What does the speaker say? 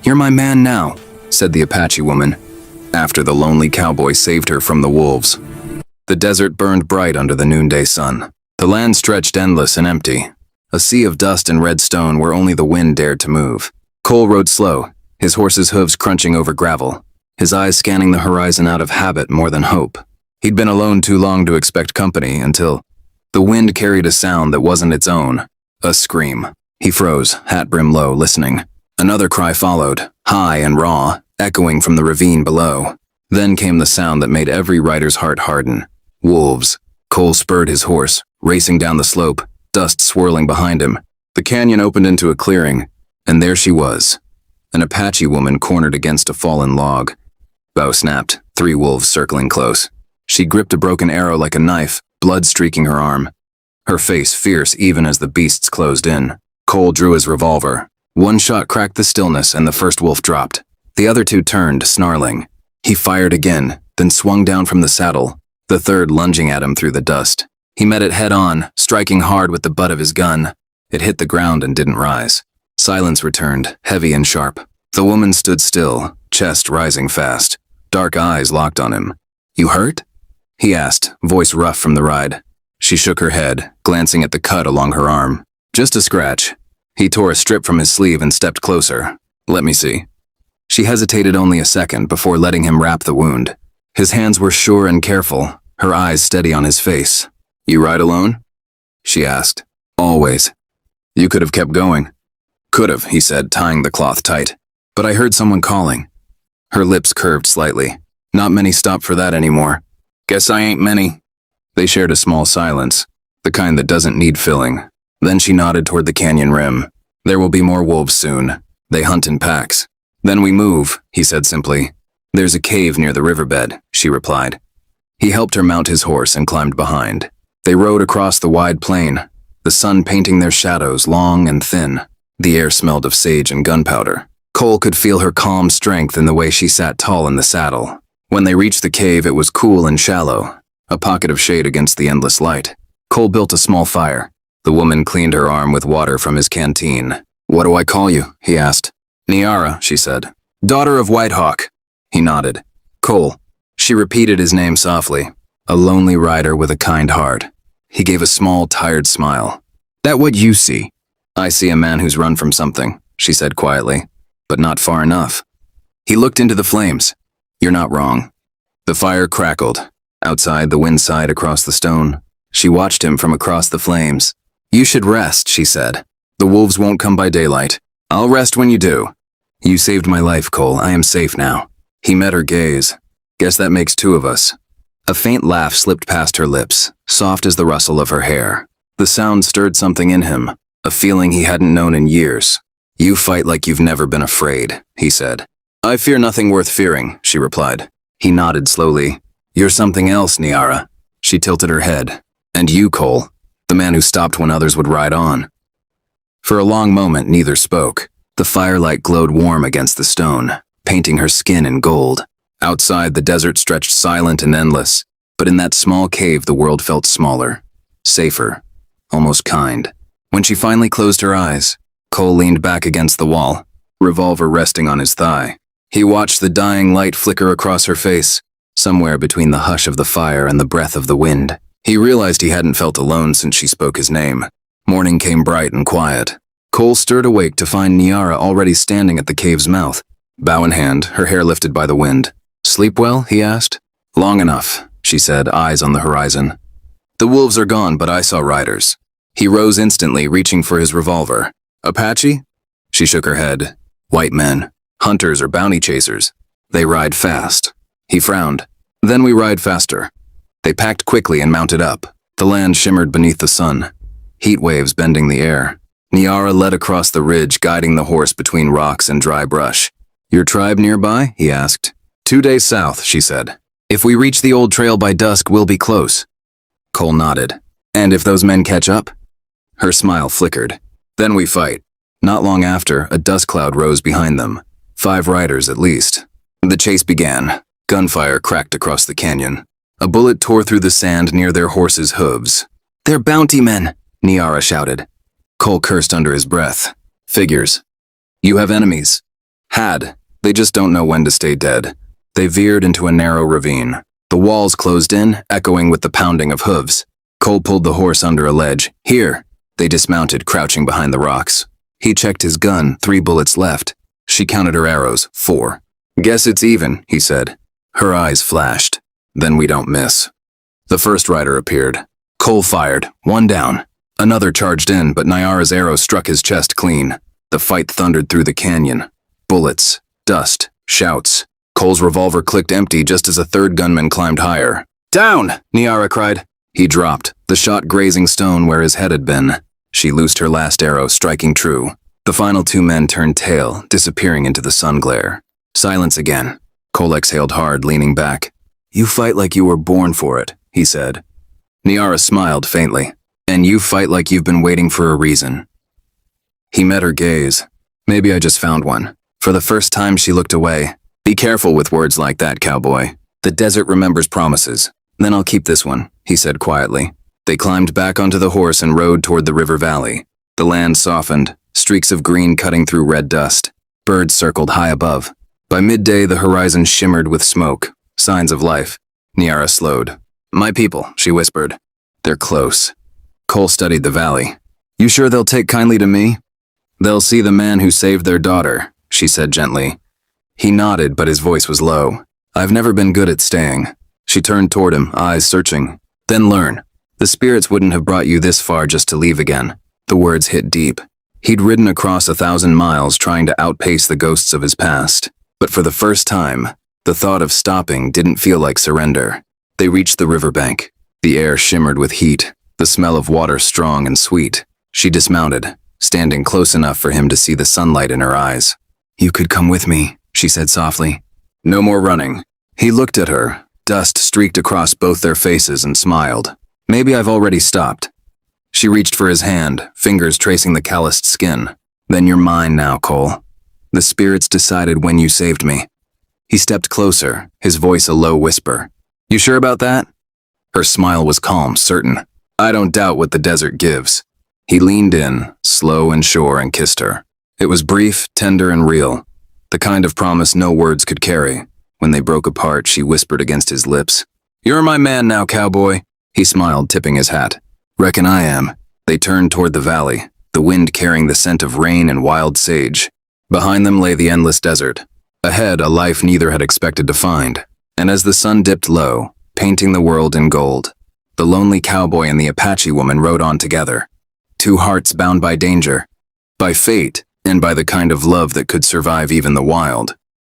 "You're my man now," said the Apache woman, after the lonely cowboy saved her from the wolves. The desert burned bright under the noonday sun. The land stretched endless and empty, a sea of dust and red stone where only the wind dared to move. Cole rode slow, his horse's hooves crunching over gravel, his eyes scanning the horizon out of habit more than hope. He'd been alone too long to expect company until the wind carried a sound that wasn't its own, a scream. He froze, hat brim low, listening. Another cry followed, high and raw, echoing from the ravine below. Then came the sound that made every rider's heart harden. Wolves. Cole spurred his horse, racing down the slope, dust swirling behind him. The canyon opened into a clearing, and there she was, an Apache woman cornered against a fallen log. Bow snapped, 3 wolves circling close. She gripped a broken arrow like a knife, blood streaking her arm. Her face fierce even as the beasts closed in. Cole drew his revolver. One shot cracked the stillness and the first wolf dropped. The other 2 turned, snarling. He fired again, then swung down from the saddle, the third lunging at him through the dust. He met it head-on, striking hard with the butt of his gun. It hit the ground and didn't rise. Silence returned, heavy and sharp. The woman stood still, chest rising fast. Dark eyes locked on him. "You hurt?" he asked, voice rough from the ride. She shook her head, glancing at the cut along her arm. "Just a scratch." He tore a strip from his sleeve and stepped closer. "Let me see." She hesitated only a second before letting him wrap the wound. His hands were sure and careful, her eyes steady on his face. "You ride alone?" she asked. "Always." "You could have kept going." "Could have," he said, tying the cloth tight. "But I heard someone calling." Her lips curved slightly. "Not many stop for that anymore." "Guess I ain't many." They shared a small silence, the kind that doesn't need filling. Then she nodded toward the canyon rim. "There will be more wolves soon. They hunt in packs." "Then we move," he said simply. "There's a cave near the riverbed," she replied. He helped her mount his horse and climbed behind. They rode across the wide plain, the sun painting their shadows long and thin. The air smelled of sage and gunpowder. Cole could feel her calm strength in the way she sat tall in the saddle. When they reached the cave, it was cool and shallow, a pocket of shade against the endless light. Cole built a small fire. The woman cleaned her arm with water from his canteen. "What do I call you?" he asked. "Niara," she said. "Daughter of Whitehawk." He nodded. "Cole." She repeated his name softly. A lonely rider with a kind heart. He gave a small, tired smile. "That what you see?" "I see a man who's run from something," she said quietly. "But not far enough." He looked into the flames. "You're not wrong." The fire crackled. Outside, the wind sighed across the stone. She watched him from across the flames. "You should rest," she said. "The wolves won't come by daylight. I'll rest when you do." "You saved my life, Cole. I am safe now." He met her gaze. "Guess that makes 2 of us." A faint laugh slipped past her lips, soft as the rustle of her hair. The sound stirred something in him, a feeling he hadn't known in years. "You fight like you've never been afraid," he said. "I fear nothing worth fearing," she replied. He nodded slowly. "You're something else, Niara." She tilted her head. "And you, Cole, the man who stopped when others would ride on." For a long moment, neither spoke. The firelight glowed warm against the stone, painting her skin in gold. Outside, the desert stretched silent and endless, but in that small cave the world felt smaller, safer, almost kind. When she finally closed her eyes, Cole leaned back against the wall, revolver resting on his thigh. He watched the dying light flicker across her face, somewhere between the hush of the fire and the breath of the wind. He realized he hadn't felt alone since she spoke his name. Morning came bright and quiet. Cole stirred awake to find Niara already standing at the cave's mouth, bow in hand, her hair lifted by the wind. "Sleep well?" he asked. "Long enough," she said, eyes on the horizon. "The wolves are gone, but I saw riders." He rose instantly, reaching for his revolver. "Apache?" She shook her head. "White men. Hunters or bounty chasers. They ride fast." He frowned. "Then we ride faster." They packed quickly and mounted up. The land shimmered beneath the sun, heat waves bending the air. Niara led across the ridge, guiding the horse between rocks and dry brush. "Your tribe nearby?" he asked. 2 days south," she said. "If we reach the old trail by dusk, we'll be close." Cole nodded. "And if those men catch up?" Her smile flickered. "Then we fight." Not long after, a dust cloud rose behind them. 5 riders at least. The chase began. Gunfire cracked across the canyon. A bullet tore through the sand near their horses' hooves. "They're bounty men," Niara shouted. Cole cursed under his breath. "Figures. You have enemies." Had. They just don't know when to stay dead. They veered into a narrow ravine. The walls closed in, echoing with the pounding of hooves. Cole pulled the horse under a ledge. Here. They dismounted, crouching behind the rocks. He checked his gun, 3 bullets left. She counted her arrows, 4. Guess it's even, he said. Her eyes flashed. Then we don't miss. The first rider appeared. Cole fired, 1 down. Another charged in, but Nyara's arrow struck his chest clean. The fight thundered through the canyon. Bullets, dust, shouts. Cole's revolver clicked empty just as a third gunman climbed higher. Down! Nyara cried. He dropped, the shot grazing stone where his head had been. She loosed her last arrow, striking true. The final 2 men turned tail, disappearing into the sun glare. Silence again. Cole exhaled hard, leaning back. You fight like you were born for it, he said. Nyara smiled faintly. And you fight like you've been waiting for a reason. He met her gaze. Maybe I just found one. For the first time, she looked away. Be careful with words like that, cowboy. The desert remembers promises. Then I'll keep this one, he said quietly. They climbed back onto the horse and rode toward the river valley. The land softened, streaks of green cutting through red dust. Birds circled high above. By midday, the horizon shimmered with smoke, signs of life. Nyara slowed. My people, she whispered. They're close. Cole studied the valley. You sure they'll take kindly to me? They'll see the man who saved their daughter, she said gently. He nodded, but his voice was low. I've never been good at staying. She turned toward him, eyes searching. Then learn. The spirits wouldn't have brought you this far just to leave again. The words hit deep. He'd ridden across 1,000 miles trying to outpace the ghosts of his past. But for the first time, the thought of stopping didn't feel like surrender. They reached the riverbank. The air shimmered with heat, the smell of water strong and sweet. She dismounted, standing close enough for him to see the sunlight in her eyes. You could come with me, she said softly. No more running. He looked at her. Dust streaked across both their faces and smiled. Maybe I've already stopped. She reached for his hand, fingers tracing the calloused skin. Then you're mine now, Cole. The spirits decided when you saved me. He stepped closer, his voice a low whisper. You sure about that? Her smile was calm, certain. I don't doubt what the desert gives. He leaned in, slow and sure, and kissed her. It was brief, tender, and real. The kind of promise no words could carry. When they broke apart, she whispered against his lips. You're my man now, cowboy. He smiled, tipping his hat. Reckon I am. They turned toward the valley, the wind carrying the scent of rain and wild sage. Behind them lay the endless desert. Ahead, a life neither had expected to find. And as the sun dipped low, painting the world in gold, the lonely cowboy and the Apache woman rode on together. 2 hearts bound by danger, by fate, and by the kind of love that could survive even the wild.